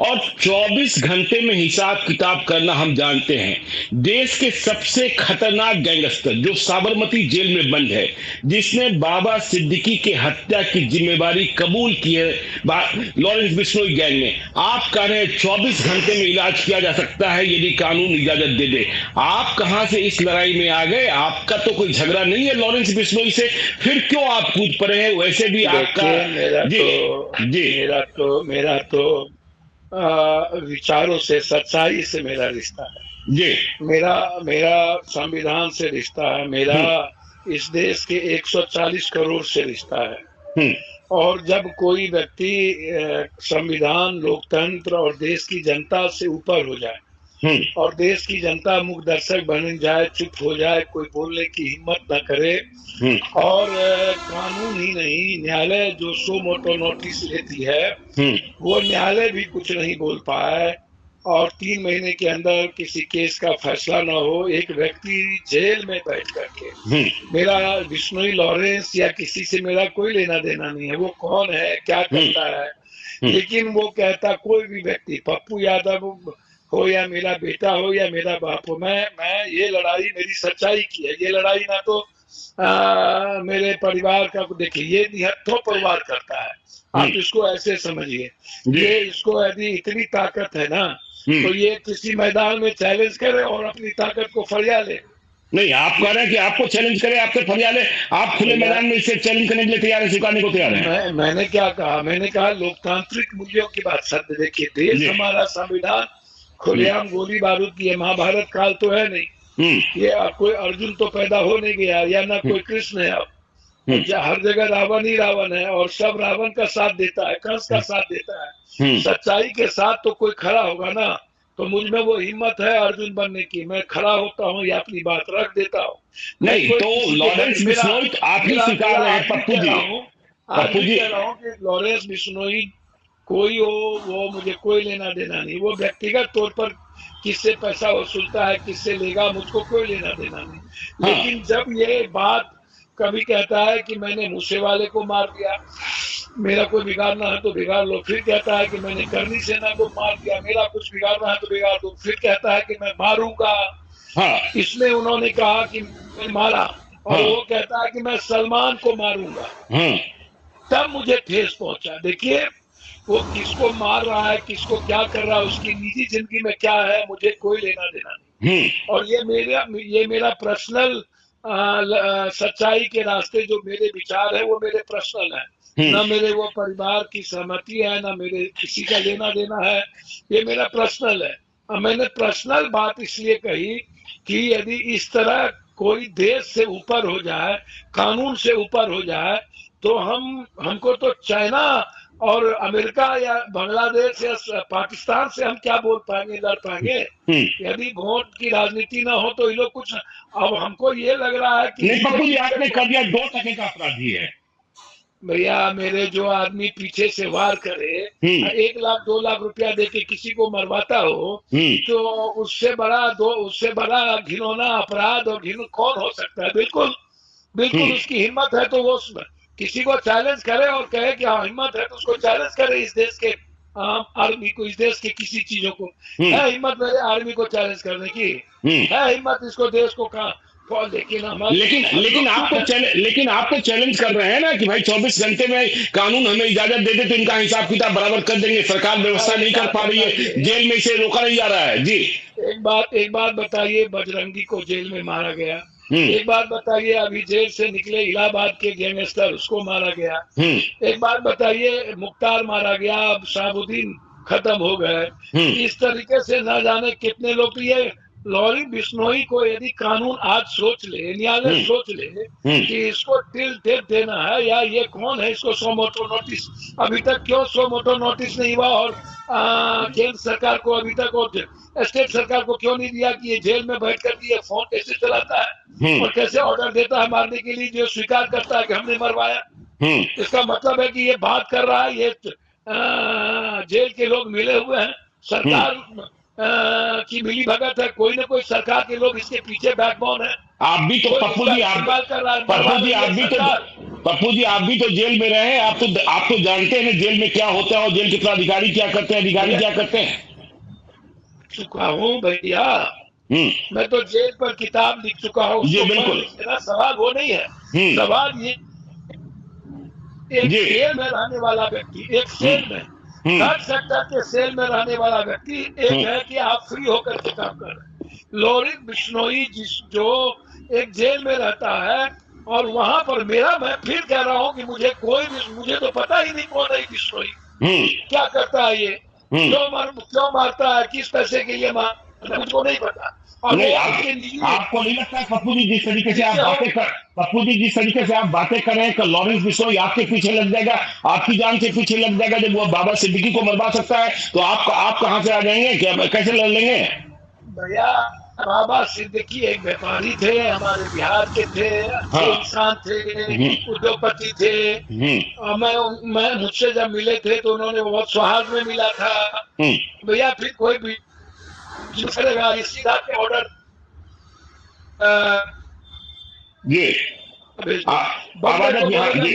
और 24 घंटे में हिसाब किताब करना हम जानते हैं। देश के सबसे खतरनाक गैंगस्टर जो साबरमती जेल में बंद है, जिसने बाबा सिद्दीकी के हत्या की जिम्मेवारी कबूल की है लॉरेंस बिश्नोई गैंग ने। आप कह रहे हैं 24 घंटे में इलाज किया जा सकता है यदि कानून इजाजत दे दे। आप कहां से इस लड़ाई में आ गए? आपका तो कोई झगड़ा नहीं है लॉरेंस बिश्नोई से, फिर क्यों आप कूद पड़े हैं? वैसे भी आपका। देखिए, जी। जी। मेरा तो विचारों से, सच्चाई से मेरा रिश्ता है। जी। मेरा मेरा संविधान से रिश्ता है। मेरा हम्म। इस देश के 140 करोड़ से रिश्ता है। हम्म। और जब कोई व्यक्ति संविधान, लोकतंत्र और देश की जनता से ऊपर हो जाए हम्म। और देश की जनता मूक दर्शक बन जाए, चुप हो जाए, कोई बोलने की हिम्मत न करे, हम्म। और कानून ही नहीं, न्यायालय जो सो मोटो नोटिस लेती है, हम्म। वो न्यायालय भी कुछ नहीं बोल पाया है, और 3 महीने के अंदर किसी केस का फैसला ना हो, एक व्यक्ति जेल में बैठ करके, हम्म। मेरा बिश्नोई लॉरेंस या किसी से मेरा कोई लेना देना नहीं है, वो कौन है, क्या हम्म। करता है, हम्म। लेकिन वो कहता, कोई भी व्यक्ति, पप्पू यादव हो या मेरा बेटा हो या मेरा बाप हो, मैं ये लड़ाई मेरी सच्चाई की है। ये लड़ाई ना तो मेरे परिवार का, देखिए ये निहत्थों परिवार करता है, हम्म। आप इसको ऐसे समझिए। जी। ये, इसको यदि इतनी ताकत है ना, हम्म। तो ये किसी मैदान में चैलेंज करे और अपनी ताकत को फरिया ले। नहीं, आप कह रहे हैं कि आपको चैलेंज करे, आपसे फरियाले, आप खुले भैया, मैदान में इसे चैलेंज करने के लिए तैयार है, स्वीकारने को तैयार है? मैंने क्या कहा? मैंने कहा लोकतांत्रिक मूल्यों की बात सत्य। देखिए, देश जी। हमारा, संविधान हम्म। खुलेआम गोली बारूद की है, महाभारत काल तो है नहीं, हम्म। ये कोई अर्जुन तो पैदा हो नहीं गया, या ना हम्म। कोई कृष्ण है अब। हम्म। हर जगह रावण ही रावण है, और सब रावण का साथ देता है, कंस का साथ देता है। हम्म। सच्चाई के साथ तो कोई खड़ा होगा ना, तो मुझ में वो हिम्मत है अर्जुन बनने की, मैं खड़ा होता हूँ या अपनी बात रख देता हूँ। मैं नहीं कोई तो किसी के लॉरेंस मेरा बिश्नोई तो आप ही मेरा स्वीकार मेरा रहे हैं आज भी पप्पू कह जी। रहा हूँ, आज पप्पू भी जी। कह रहा हूँ कि लॉरेंस बिश्नोई कोई हो, वो मुझे कोई लेना देना नहीं। वो व्यक्तिगत तौर पर किससे पैसा वसूलता है, किससे लेगा, मुझको कोई लेना देना नहीं। हाँ। लेकिन जब ये बात, कभी कहता है कि मैंने मूसे वाले को मार दिया, मेरा कोई बिगाड़ना है तो बिगाड़ लो, फिर कहता है कि मैंने करनी सेना को मार दिया, मेरा कुछ बिगाड़ना है तो बिगाड़ दो, फिर कहता है कि मैं मारूंगा। हाँ। इसमें उन्होंने कहा कि मैं मारा, और हाँ। वो कहता है कि मैं सलमान को मारूंगा। हाँ। तब मुझे ठेस पहुंचा। देखिए, वो किसको मार रहा है, किसको क्या कर रहा है, उसकी निजी जिंदगी में क्या है, मुझे कोई लेना देना नहीं। हम्म। और ये मेरा पर्सनल सच्चाई के रास्ते, जो मेरे विचार है वो मेरे पर्सनल है, हम्म। ना मेरे वो परिवार की सहमति है, ना मेरे किसी का लेना देना है, ये मेरा पर्सनल है। और मैंने पर्सनल बात इसलिए कही कि यदि इस तरह कोई देश से ऊपर हो जाए, कानून से ऊपर हो जाए, तो हमको तो चाइना और अमेरिका या बांग्लादेश या पाकिस्तान से हम क्या बोल पाएंगे, लड़ पाएंगे? हम्म। यदि वोट की राजनीति ना हो तो ये लोग कुछ। अब हमको ये लग रहा है कि नहीं इनके पप्पू जी, पीछे आपने कर दिया 2 टके का अपराधी है। भैया, मेरे जो आदमी पीछे से वार करे, हम्म। 1 लाख 2 लाख रुपया दे के किसी को मरवाता हो, हम्म। तो उससे बड़ा घिनौना अपराध और घिन कौन हो सकता है? बिल्कुल, बिल्कुल हम्म। उसकी हिम्मत है तो वो किसी को चैलेंज करे और कहे कि हाँ हिम्मत है, तो उसको चैलेंज करे, इस देश के आर्मी को, इस देश के किसी चीजों को। हम्म। है हिम्मत मेरे आर्मी को चैलेंज करने की? हम्म। है हिम्मत इसको, देश को कहा? लेकिन लेकिन हम लेकिन लोग आप चुप तो है। लेकिन आप तो चैलेंज कर रहे हैं ना कि भाई 24 घंटे में कानून हमें इजाजत दे दे तो इनका हिसाब किताब बराबर कर देंगे। सरकार व्यवस्था एक नहीं कर बात पा रही है, बताइए, जेल में इसे रोका नहीं जा रहा है। जी। एक बात बताइए, बजरंगी को जेल में मारा गया। हम्म। एक बात बताइए, अभी जेल से निकले इलाहाबाद के गैंगस्टर, उसको मारा गया। हम्म। एक बात बताइए, मुख्तार मारा गया, अब शाहबुद्दीन खत्म हो गए। हम्म। इस तरीके से ना जाने कितने लोग। तो ये लॉरी बिश्नोई को यदि कानून आज सोच ले, न्यायालय हम्म। सोच ले हम्म। कि इसको टिल टेप देना है, या ये कौन है, इसको सो मोटो नोटिस, अभी तक क्यों सो मोटो नोटिस नहीं हुआ? और केंद्र सरकार को अभी तक, और स्टेट सरकार को क्यों नहीं दिया कि ये जेल में बैठ कर ये फोन कैसे चलाता है हम्म। और कैसे ऑर्डर देता है मारने के लिए, जो स्वीकार करता है कि हमने मरवाया? हम्म। इसका मतलब है कि ये बात कर रहा है, ये जेल के लोग मिले हुए हैं, हम्म। सरकार की मिली भगत है, कोई ना कोई सरकार के लोग इसके पीछे बैकबोन है। आप भी तो कोई पप्पू इसका जी, इस्तेमाल कर रहा है, पप्पू जी आप भी तो सरकार। पप्पू जी आप भी तो जेल में रहे हैं। आप तो जानते हैं जेल में क्या होता है और जेल के पदाधिकारी क्या करते हैं, अधिकारी क्या करते हैं। चुका हूँ भैया, हम्म। मैं तो जेल पर किताब लिख चुका हूँ, जी उसको पढ़ बिल्कुल। लीजिए ना। सवाल वो नहीं है, सवाल ये, एक जी। सेल में रहने वाला व्यक्ति, एक सेल में, हम्म। थर्ड सेक्टर के सेल में रहने वाला व्यक्ति, एक है कि आप फ्री होकर के काम कर रहे हैं। लोरिक बिश्नोई जो एक जेल में रहता है, और वहां पर मैं फिर कह रहा हूं कि मुझे तो पता ही नहीं कौन है बिश्नोई, क्या करता है ये, क्यों मारता है, किस पैसे के लिए मारता है, मुझको नहीं पता। और नहीं, वो उसके लिए आपको नहीं लगता पप्पू जी जिस तरीके से आप बातें कर पप्पू जी जिस तरीके से आप बातें कर रहे हैं कि लॉरेंस बिश्नोई आपके पीछे लग जाएगा, आपकी जान से पीछे लग जाएगा, जब वो बाबा सिद्दीकी को मरवा सकता है तो आप कहां से आ जाएंगे, क्या कैसे लड़ लेंगे। भैया, बाबा सिद्दीकी एक व्यापारी थे, हमारे बिहार के थे, अच्छे हाँ। इंसान थे, उद्योगपति थे। और मैं मुझसे जब मिले थे तो उन्होंने बहुत सौहार्द में मिला था। भैया फिर कोई भी करेगा, सीधा के ऑर्डर ये भेज दो, आवाज बंदर को अब यहाँ बोलेगा